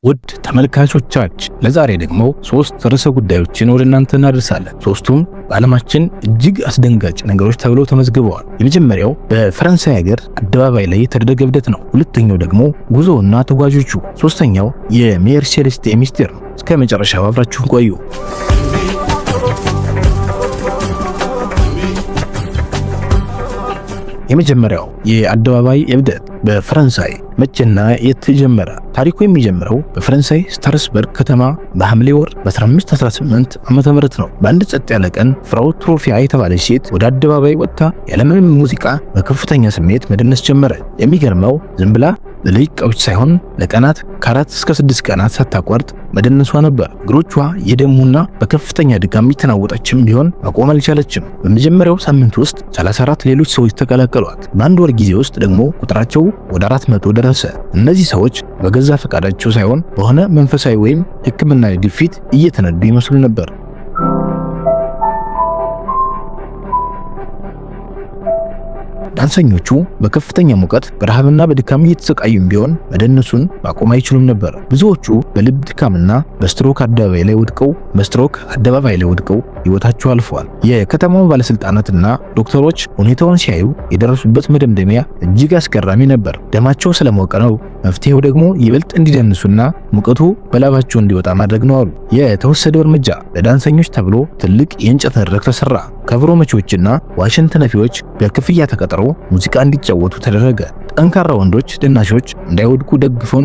ውድ ተመልካቾቻችን ለዛሬ ደግሞ ሶስት ርዕሰ ጉዳዮችን ወደ እናንተ እናደርሳለን። ሶስቱም በዓለማችን እጅግ አስደንጋጭ ነገሮች ተብለው ተመዝግበዋል። የመጀመሪያው በፈረንሳይ ሀገር አደባባይ ላይ የተደረገ እብደት ነው። ሁለተኛው ደግሞ ጉዞውና ተጓዦቹ፣ ሶስተኛው የሜሪ ሴሌስቴ ሚስጥር ነው። እስከ መጨረሻው አብራችሁን ቆዩ። የመጀመሪያው የአደባባይ እብደት በፈረንሳይ መቼና የት ጀመረ? ታሪኩ የሚጀምረው በፈረንሳይ ስትራስበርግ ከተማ በሐምሌ ወር በ1518 ዓመተ ምህረት ነው። በአንድ ጸጥ ያለ ቀን ፍራው ትሮፊያ የተባለች ሴት ወደ አደባባይ ወጥታ ያለምንም ሙዚቃ በከፍተኛ ስሜት መደነስ ጀመረ። የሚገርመው ዝም ብላ ለደቂቃዎች ሳይሆን ለቀናት ከ4 እስከ 6 ቀናት ሳታቋርጥ መደነሷ ነበር። እግሮቿ የደሙና በከፍተኛ ድካም የተናወጠችም ቢሆን ማቆም አልቻለችም። በመጀመሪያው ሳምንት ውስጥ 34 ሌሎች ሰዎች ተቀላቀሏት። በአንድ ወር ጊዜ ውስጥ ደግሞ ቁጥራቸው ወደ 400 ደረሰ። እነዚህ ሰዎች በገዛ ፈቃዳቸው ሳይሆን በሆነ መንፈሳዊ ወይም ሕክምናዊ ግፊት እየተነዱ ይመስሉ ነበር። ዳንሰኞቹ በከፍተኛ ሙቀት በረሃብና በድካም እየተሰቃዩም ቢሆን መደነሱን ማቆም አይችሉም ነበር። ብዙዎቹ በልብ ድካምና በስትሮክ አደባባይ ላይ ወድቀው ሕይወታቸው አልፈዋል። የከተማው ባለስልጣናትና ዶክተሮች ሁኔታውን ሲያዩ የደረሱበት መደምደሚያ እጅግ አስገራሚ ነበር። ደማቸው ስለሞቀ ነው፣ መፍትሄው ደግሞ ይበልጥ እንዲደንሱና ሙቀቱ በላባቸው እንዲወጣ ማድረግ ነው አሉ። የተወሰደው እርምጃ ለዳንሰኞች ተብሎ ትልቅ የእንጨት መድረክ ተሰራ። ከበሮ መቺዎችና ዋሽንት ነፊዎች በክፍያ ተቀጥረው ሙዚቃ እንዲጫወቱ ተደረገ። ጠንካራ ወንዶች ደናሾች እንዳይወድቁ ደግፈው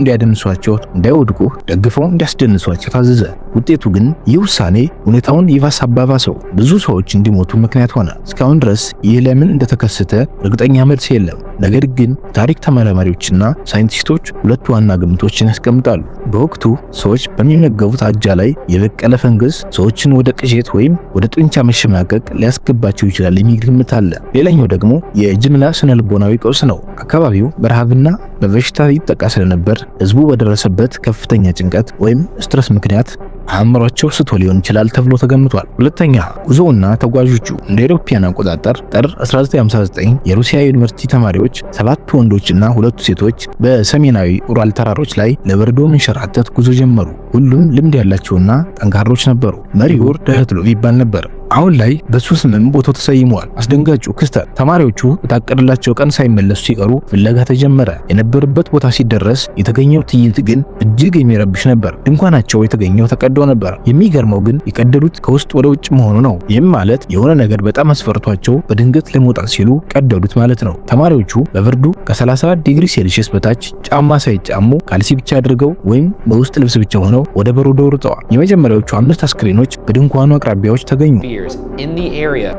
እንዲያስደንሷቸው ታዘዘ። ውጤቱ ግን ይህ ውሳኔ ሁኔታውን ይባስ አባባሰው፣ ብዙ ሰዎች እንዲሞቱ ምክንያት ሆነ። እስካሁን ድረስ ይህ ለምን እንደተከሰተ እርግጠኛ መልስ የለም። ነገር ግን ታሪክ ተመራማሪዎችና ሳይንቲስቶች ሁለት ዋና ግምቶችን ያስቀምጣሉ። በወቅቱ ሰዎች በሚመገቡት አጃ ላይ የበቀለ ፈንገስ ሰዎችን ወደ ቅዠት ወይም ወደ ጡንቻ መሸማቀቅ ሊያስገባቸው ይችላል የሚል ግምት አለ። ሌላኛው ደግሞ የጅምላ ስነልቦናዊ ቀውስ ነው። አካባቢው በረሃብና በበሽታ ይጠቃ ስለነበር ህዝቡ በደረሰበት ከፍተኛ ጭንቀት ወይም ስትረስ ምክንያት አእምሯቸው ስቶ ሊሆን ይችላል ተብሎ ተገምቷል። ሁለተኛ ጉዞውና ተጓዦቹ እንደ አውሮፓውያን አቆጣጠር ጥር 1959 የሩሲያ ዩኒቨርሲቲ ተማሪዎች 7 ወንዶችና 2 ሴቶች በሰሜናዊ ኡራል ተራሮች ላይ ለበረዶ መንሸራተት ጉዞ ጀመሩ። ሁሉም ልምድ ያላቸውና ጠንካሮች ነበሩ። መሪው ደህትሎቭ ይባል ነበር። አሁን ላይ በሱ ስምም ቦታው ተሰይሟል። አስደንጋጩ ክስተት ተማሪዎቹ የታቀደላቸው ቀን ሳይመለሱ ሲቀሩ ፍለጋ ተጀመረ። የነበሩበት ቦታ ሲደረስ የተገኘው ትዕይንት ግን እጅግ የሚረብሽ ነበር። ድንኳናቸው የተገኘው ተቀዶ ነበር። የሚገርመው ግን የቀደዱት ከውስጥ ወደ ውጭ መሆኑ ነው። ይህም ማለት የሆነ ነገር በጣም አስፈርቷቸው በድንገት ለመውጣት ሲሉ ቀደዱት ማለት ነው። ተማሪዎቹ በብርዱ ከ30 ዲግሪ ሴልሺየስ በታች ጫማ ሳይጫሙ ካልሲ ብቻ አድርገው ወይም በውስጥ ልብስ ብቻ ሆነው ወደ በረዶ ወርጠዋል። የመጀመሪያዎቹ 5 አስክሬኖች በድንኳኑ አቅራቢያዎች ተገኙ።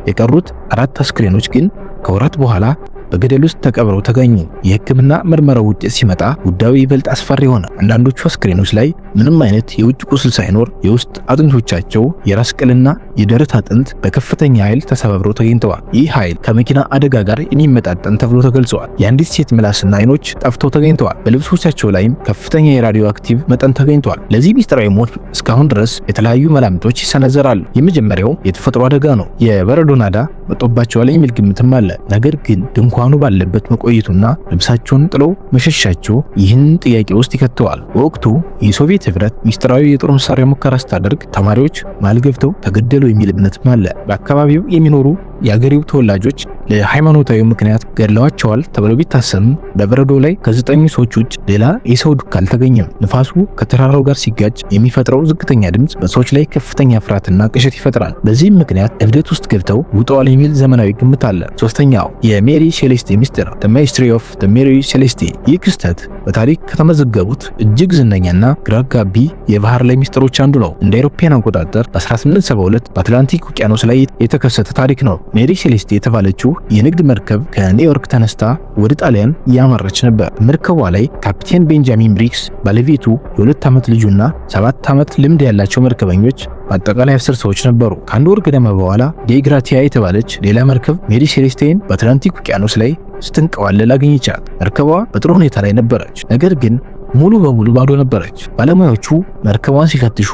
የቀሩት 4 አስክሬኖች ግን ከወራት በኋላ በገደል ውስጥ ተቀብረው ተገኙ። የሕክምና ምርመራው ውጤት ሲመጣ ጉዳዩ ይበልጥ አስፈሪ ሆነ። አንዳንዶቹ አስክሬኖች ላይ ምንም አይነት የውጭ ቁስል ሳይኖር የውስጥ አጥንቶቻቸው፣ የራስ ቅልና የደረት አጥንት በከፍተኛ ኃይል ተሰባብረው ተገኝተዋል። ይህ ኃይል ከመኪና አደጋ ጋር የሚመጣጠን ተብሎ ተገልጿል። የአንዲት ሴት ምላስና አይኖች ጠፍተው ተገኝተዋል። በልብሶቻቸው ላይም ከፍተኛ የራዲዮ አክቲቭ መጠን ተገኝቷል። ለዚህ ሚስጥራዊ ሞት እስካሁን ድረስ የተለያዩ መላምቶች ይሰነዘራሉ። የመጀመሪያው የተፈጥሮ አደጋ ነው። የበረዶ ናዳ መጦባቸዋል የሚል ግምትም አለ። ነገር ግን ድንኳኑ ባለበት መቆየቱና ልብሳቸውን ጥለው መሸሻቸው ይህን ጥያቄ ውስጥ ይከተዋል። በወቅቱ የሶቪየት ህብረት ሚስጥራዊ የጦር መሳሪያ ሙከራ ስታደርግ ተማሪዎች መሃል ገብተው ተገደሉ የሚል እምነትም አለ። በአካባቢው የሚኖሩ የአገሬው ተወላጆች ለሃይማኖታዊ ምክንያት ገድለዋቸዋል ተብለው ቢታሰብም በበረዶ ላይ ከ9 ሰዎች ውጭ ሌላ የሰው ዱካ አልተገኘም። ንፋሱ ከተራራው ጋር ሲጋጭ የሚፈጥረው ዝቅተኛ ድምፅ በሰዎች ላይ ከፍተኛ ፍርሃትና ቅዠት ይፈጥራል። በዚህም ምክንያት እብደት ውስጥ ገብተው ውጠዋል የሚል ዘመናዊ ግምት አለ። ሶስተኛው የሜሪ ሴሌስቴ ሚስጥር The Mystery of the Mary Celeste። ይህ ክስተት በታሪክ ከተመዘገቡት እጅግ ዝነኛና ግራ አጋቢ የባህር ላይ ሚስጥሮች አንዱ ነው። እንደ አውሮፓውያን አቆጣጠር በ1872 በአትላንቲክ ውቅያኖስ ላይ የተከሰተ ታሪክ ነው። ሜሪ ሴሌስቴ የተባለችው የንግድ መርከብ ከኒውዮርክ ተነስታ ወደ ጣሊያን እያመራች ነበር። መርከቧ ላይ ካፒቴን ቤንጃሚን ብሪክስ፣ ባለቤቱ፣ የ2 ዓመት ልጁና 7 ዓመት ልምድ ያላቸው መርከበኞች በአጠቃላይ 10 ሰዎች ነበሩ። ከአንድ ወር ገደማ በኋላ ዴግራቲያ የተባለች ሌላ መርከብ ሜሪ ሴሌስቴን በአትላንቲክ ውቅያኖስ ላይ ስትንቀዋለል አገኘቻት። መርከቧ በጥሩ ሁኔታ ላይ ነበረች፣ ነገር ግን ሙሉ በሙሉ ባዶ ነበረች። ባለሙያዎቹ መርከቧን ሲፈትሹ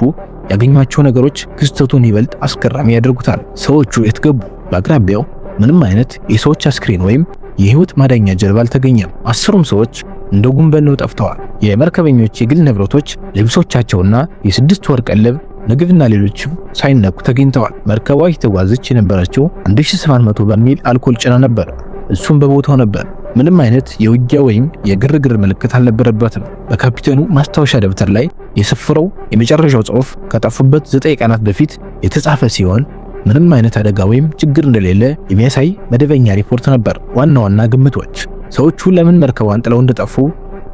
ያገኟቸው ነገሮች ክስተቱን ይበልጥ አስገራሚ ያደርጉታል። ሰዎቹ የት ገቡ? በአቅራቢያው ምንም አይነት የሰዎች አስክሬን ወይም የህይወት ማዳኛ ጀልባ አልተገኘም። 10ሩም ሰዎች እንደ ጉንበል ነው ጠፍተዋል። የመርከበኞች የግል ንብረቶች፣ ልብሶቻቸውና የ6 ወር ቀለብ፣ ምግብና ሌሎችም ሳይነኩ ተገኝተዋል። መርከቧ የተጓዘች የነበረችው 1700 በርሜል አልኮል ጭና ነበር። እሱም በቦታው ነበር። ምንም አይነት የውጊያ ወይም የግርግር ምልክት አልነበረበትም። በካፒቴኑ ማስታወሻ ደብተር ላይ የሰፈረው የመጨረሻው ጽሑፍ ከጠፉበት 9 ቀናት በፊት የተጻፈ ሲሆን ምንም አይነት አደጋ ወይም ችግር እንደሌለ የሚያሳይ መደበኛ ሪፖርት ነበር። ዋና ዋና ግምቶች። ሰዎቹ ለምን መርከቧን ጥለው እንደጠፉ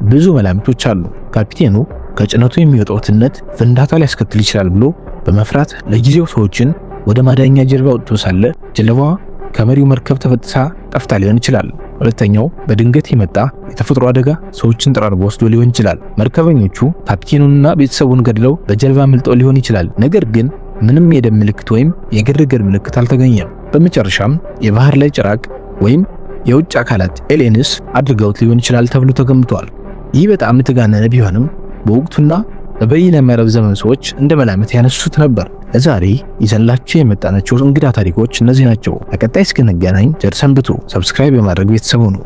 ብዙ መላምቶች አሉ። ካፒቴኑ ከጭነቱ የሚወጣው ትነት ፍንዳታ ሊያስከትል ይችላል ብሎ በመፍራት ለጊዜው ሰዎችን ወደ ማዳኛ ጀልባ ወጥቶ ሳለ ጀልባዋ ከመሪው መርከብ ተፈጥሳ ጠፍታ ሊሆን ይችላል። ሁለተኛው በድንገት የመጣ የተፈጥሮ አደጋ ሰዎችን ጠራርጎ ወስዶ ሊሆን ይችላል። መርከበኞቹ ካፒቴኑንና ቤተሰቡን ገድለው በጀልባ አምልጠው ሊሆን ይችላል። ነገር ግን ምንም የደም ምልክት ወይም የግርግር ምልክት አልተገኘም። በመጨረሻም የባህር ላይ ጭራቅ ወይም የውጭ አካላት ኤሊየንስ አድርገውት ሊሆን ይችላል ተብሎ ተገምቷል። ይህ በጣም የተጋነነ ቢሆንም በወቅቱና በበይነ መረብ ዘመን ሰዎች እንደ መላምት ያነሱት ነበር። ለዛሬ ይዘንላችሁ የመጣናቸው እንግዳ ታሪኮች እነዚህ ናቸው። በቀጣይ እስክንገናኝ ቸር ሰንብቱ። ሰብስክራይብ በማድረግ ቤተሰቡ ነው።